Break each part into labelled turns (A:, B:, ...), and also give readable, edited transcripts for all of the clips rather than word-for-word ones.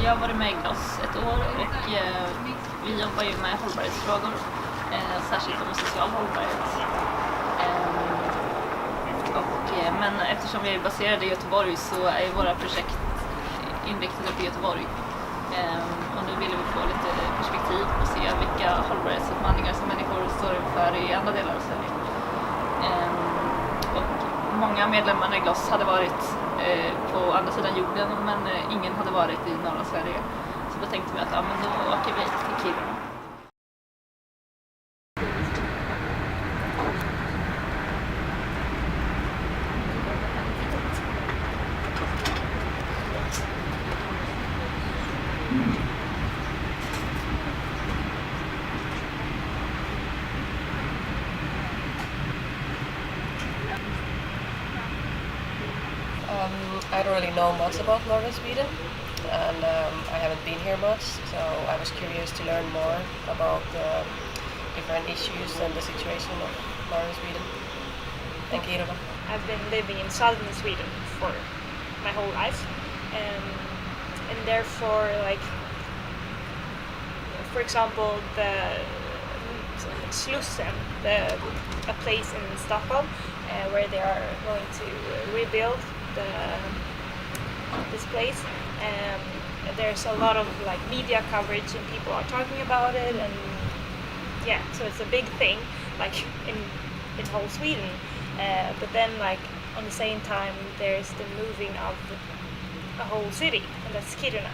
A: jag har varit med i GLOSS ett år och vi jobbar ju med hållbarhetsfrågor, särskilt om social hållbarhet. Men eftersom vi är baserade i Göteborg så är våra projekt inriktade på Göteborg. Och nu vill vi få lite perspektiv och se vilka hållbarhetsutmaningar som människor står inför i andra delar av Sverige. Och många medlemmar i GLOSS hade varit på andra sidan jorden, men ingen hade varit i norra Sverige. Så då tänkte vi att men då åker vi till Kiruna.
B: I don't really know much about northern Sweden, and I haven't been here much, so I was curious to learn more about different issues and the situation of northern Sweden and Kiruna.
C: I've been living in southern Sweden for my whole life, and therefore, like, for example, the Slussen, a place in Stockholm where they are going to rebuild this place. There's a lot of like media coverage and people are talking about it, and yeah, so it's a big thing like in whole Sweden. But then like on the same time there's the moving of a whole city, and that's Kiruna.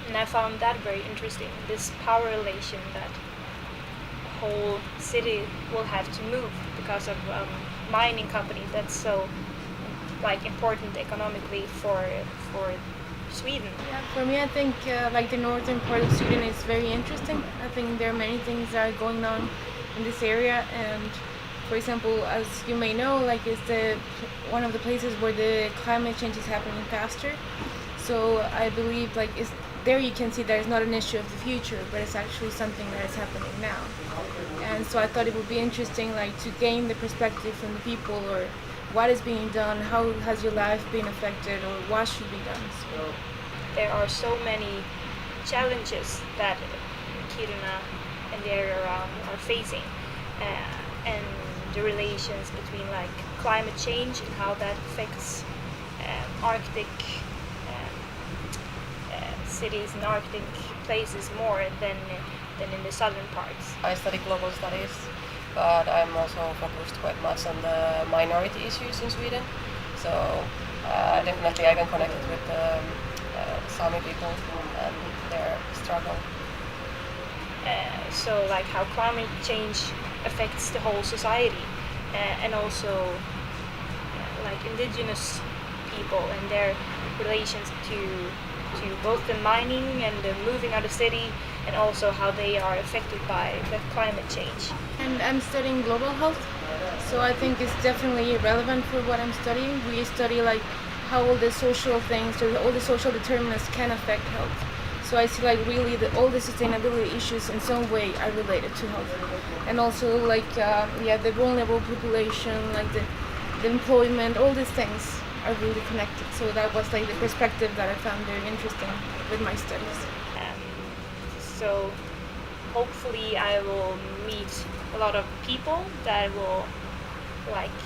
C: And I found that very interesting, this power relation that a whole city will have to move because of mining companies that's so like important economically for Sweden.
D: Yeah, for me, I think like the northern part of Sweden is very interesting. I think there are many things that are going on in this area, and for example, as you may know, like it's one of the places where the climate change is happening faster. So I believe like there you can see that it's not an issue of the future, but it's actually something that is happening now. And so I thought it would be interesting like to gain the perspective from the people, or what is being done, how has your life been affected, or what should be done. So
C: there are so many challenges that Kiruna and the area around are facing, and the relations between like climate change and how that affects Arctic cities and Arctic places more than in the southern parts.
B: I study global studies, but I'm also focused quite much on the minority issues in Sweden. So definitely I can connect it with Sami people and their struggle.
C: So like how climate change affects the whole society, and also like indigenous people and their relations to both the mining and the moving out of the city, and also how they are affected by the climate change.
D: And I'm studying global health, so I think it's definitely relevant for what I'm studying. We study like how all the social things, or all the social determinants can affect health. So I see like really all the sustainability issues in some way are related to health. And also like the vulnerable population, like the employment, all these things are really connected. So that was like the perspective that I found very interesting with my studies.
C: So hopefully I will meet a lot of people that will like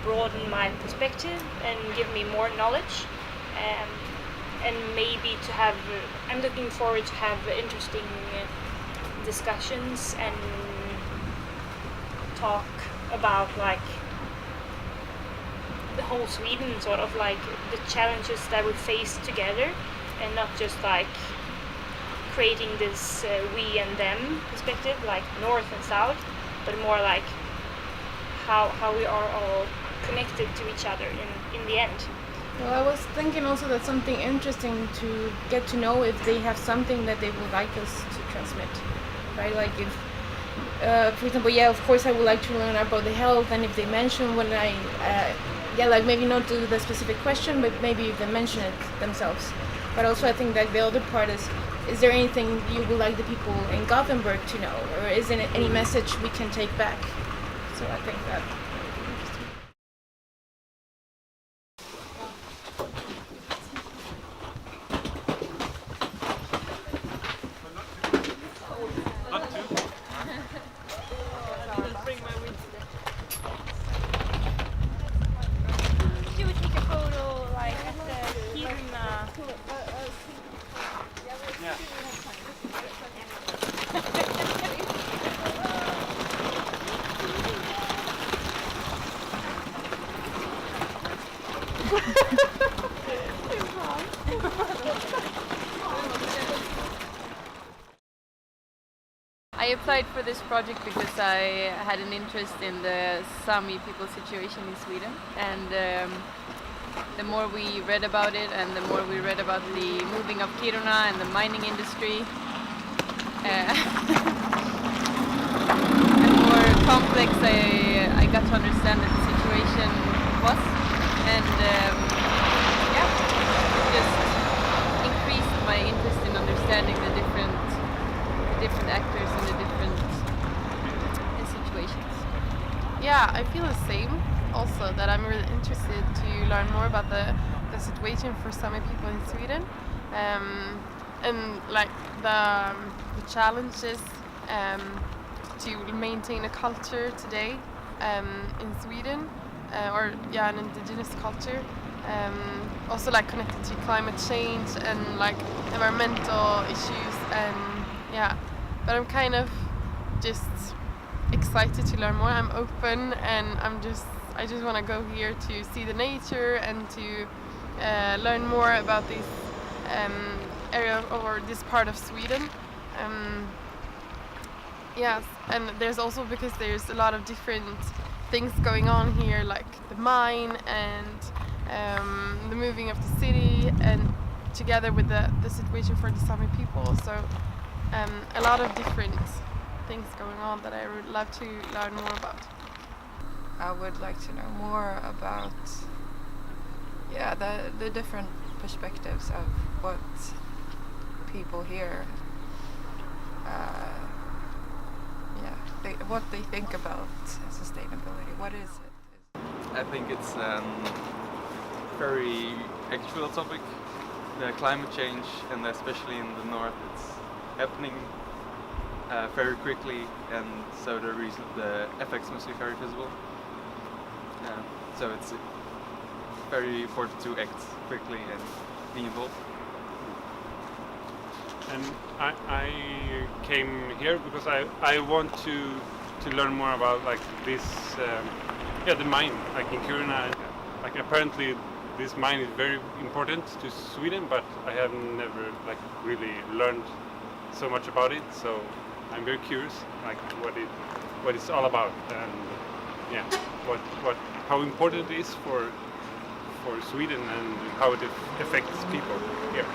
C: broaden my perspective and give me more knowledge, and maybe to have I'm looking forward to have interesting discussions and talk about like the whole Sweden, sort of like the challenges that we face together, and not just like creating this we and them perspective, like north and south, but more like how we are all connected to each other in the end.
D: Well, I was thinking also that something interesting to get to know if they have something that they would like us to transmit, right? Like if, for example, of course I would like to learn about the health, and if they mention when like maybe not do the specific question, but maybe if they mention it themselves. But also I think that the other part is there anything you would like the people in Gothenburg to know, or is there any message we can take back? So I think that would be interesting.
E: I applied for this project because I had an interest in the Sami people's situation in Sweden, and the more we read about it and the more we read about the moving of Kiruna and the mining industry, the more complex I got to understand that the situation was, and yeah, it just increased my interest in understanding the different actors and the different situations.
F: Yeah, I feel the same. Also, that I'm really interested to learn more about the situation for Sami people in Sweden, and like the challenges to maintain a culture today in Sweden, or yeah, an indigenous culture. Also, like connected to climate change and like environmental issues, and yeah. But I'm kind of just excited to learn more. I'm open, and I just want to go here to see the nature and to learn more about this area or this part of Sweden. Yes, and there's also because there's a lot of different things going on here, like the mine and the moving of the city, and together with the situation for the Sami people. So a lot of different things going on that I would love to learn more about.
G: I would like to know more about the different perspectives of what people here what they think about sustainability. What is it?
H: I think it's a very actual topic, the climate change, and especially in the north it's happening very quickly, and so the effects must be very visible. So it's very important to act quickly and be involved.
I: And I came here because I want to learn more about like this the mine like in Kiruna. Like apparently this mine is very important to Sweden, but I have never like really learned so much about it. So I'm very curious like what it's all about, and yeah, how important it is for Sweden and how it affects people here.